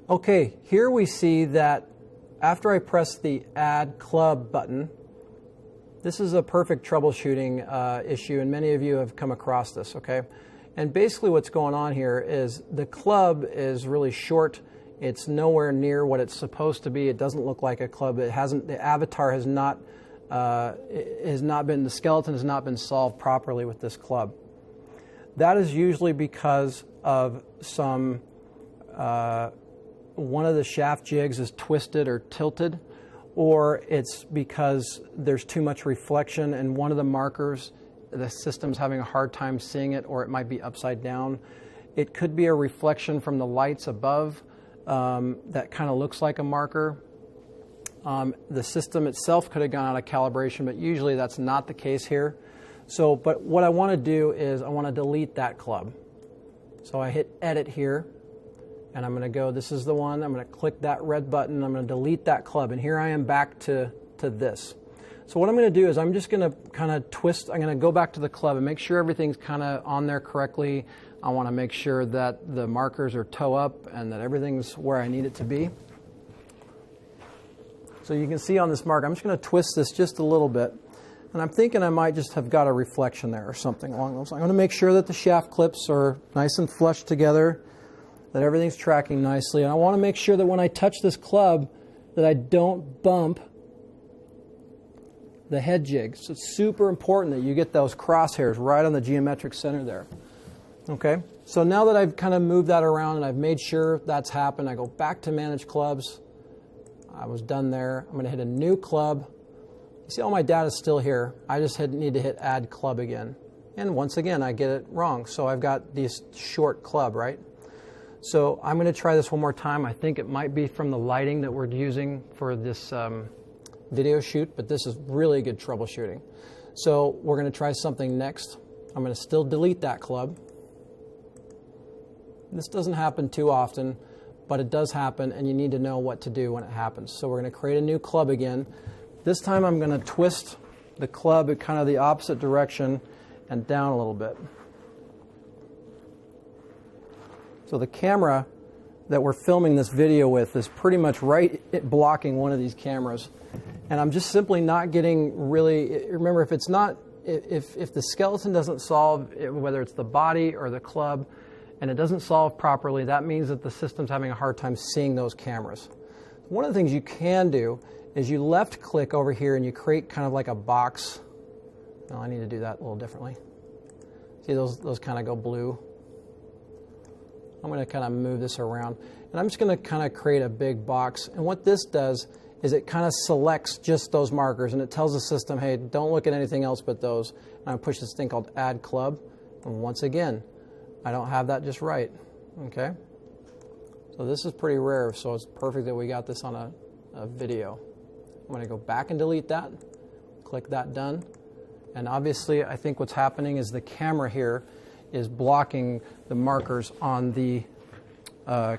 Okay, here we see that after I press the Add Club button, this is a perfect troubleshooting issue, and many of you have come across this, okay? And basically what's going on here is the club is really short. It's nowhere near what it's supposed to be. It doesn't look like a club. It hasn't, the avatar has not been, the skeleton has not been solved properly with this club. That is usually because of some, one of the shaft jigs is twisted or tilted, or it's because there's too much reflection and one of the markers, the system's having a hard time seeing it, or it might be upside down. It could be a reflection from the lights above that kind of looks like a marker. The system itself could have gone out of calibration, but usually that's not the case here. So, but what I want to do is I want to delete that club. So I hit edit here, and I'm going to go, this is the one, I'm going to click that red button, I'm going to delete that club, and here I am back to this. So what I'm going to do is I'm just going to kind of twist, I'm going to go back to the club and make sure everything's kind of on there correctly. I want to make sure that the markers are toe up and that everything's where I need it to be. So you can see on this marker, I'm just going to twist this just a little bit. And I'm thinking I might just have got a reflection there or something along those lines. I'm going to make sure that the shaft clips are nice and flush together, that everything's tracking nicely. And I want to make sure that when I touch this club that I don't bump the head jig. So it's super important that you get those crosshairs right on the geometric center there. Okay, so now that I've kind of moved that around and I've made sure that's happened, I go back to Manage Clubs. I was done there. I'm going to hit a new club. You see all my data is still here. I just need to hit Add Club again. And once again, I get it wrong. So I've got this short club, right? So I'm going to try this one more time. I think it might be from the lighting that we're using for this video shoot, but this is really good troubleshooting. So we're going to try something next. I'm going to still delete that club. This doesn't happen too often, but it does happen, and you need to know what to do when it happens. So we're going to create a new club again. This time I'm going to twist the club in kind of the opposite direction and down a little bit. So the camera that we're filming this video with is pretty much right blocking one of these cameras. And I'm just simply not getting really, remember, if it's not, if the skeleton doesn't solve, whether it's the body or the club, and it doesn't solve properly, that means that the system's having a hard time seeing those cameras. One of the things you can do is you left click over here and you create kind of like a box. No, I need to do that a little differently. See, those kind of go blue. I'm going to kind of move this around. And I'm just going to kind of create a big box. And what this does is it kind of selects just those markers, and it tells the system, hey, don't look at anything else but those. And I push this thing called Add Club. And once again, I don't have that just right, okay? So this is pretty rare, so it's perfect that we got this on a video. I'm going to go back and delete that, click that done, and obviously I think what's happening is the camera here is blocking the markers on the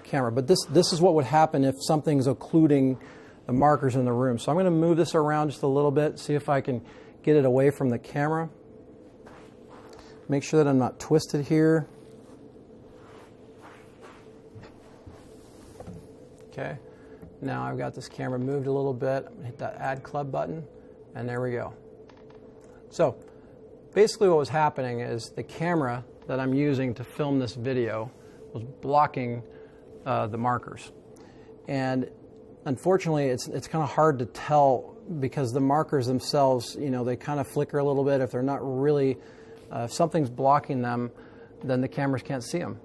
camera. But this is what would happen if something's occluding the markers in the room. So I'm going to move this around just a little bit, see if I can get it away from the camera. Make sure that I'm not twisted here. Okay, now I've got this camera moved a little bit. I'm going to hit that Add Club button, and there we go. So basically what was happening is the camera that I'm using to film this video was blocking the markers. And unfortunately, it's kind of hard to tell because the markers themselves, you know, they kind of flicker a little bit. If they're not really, if something's blocking them, then the cameras can't see them.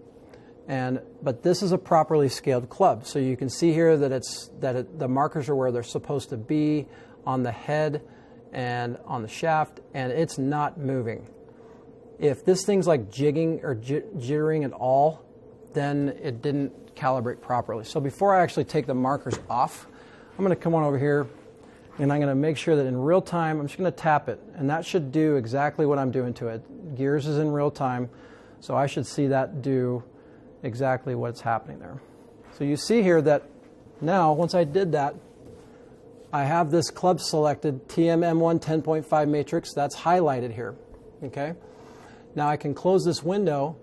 But this is a properly scaled club. So you can see here that the markers are where they're supposed to be on the head and on the shaft, and it's not moving. If this thing's like jigging or jittering at all, then it didn't calibrate properly. So before I actually take the markers off, I'm going to come on over here and I'm going to make sure that in real time, I'm just going to tap it, and that should do exactly what I'm doing to it. Gears is in real time, so I should see that do exactly what's happening there. So you see here that now, once I did that, I have this club selected, TM-M1 10.5 matrix, that's highlighted here, okay? Now I can close this window,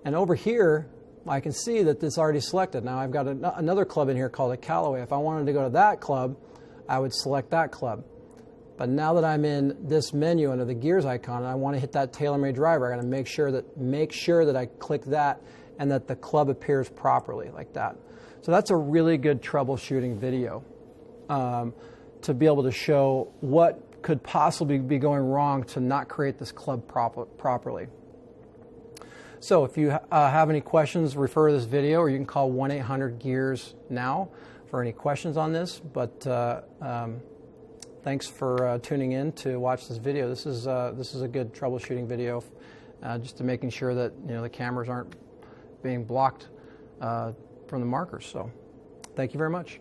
and over here, I can see that it's already selected. Now I've got another club in here called a Callaway. If I wanted to go to that club, I would select that club. But now that I'm in this menu under the gears icon and I want to hit that TaylorMade driver, I got to make sure that I click that and that the club appears properly like that. So that's a really good troubleshooting video to be able to show what could possibly be going wrong to not create this club properly. So if you have any questions, refer to this video, or you can call 1-800-GEARS now for any questions on this. But thanks for tuning in to watch this video. This is a good troubleshooting video, just to making sure that the cameras aren't being blocked from the markers. So thank you very much.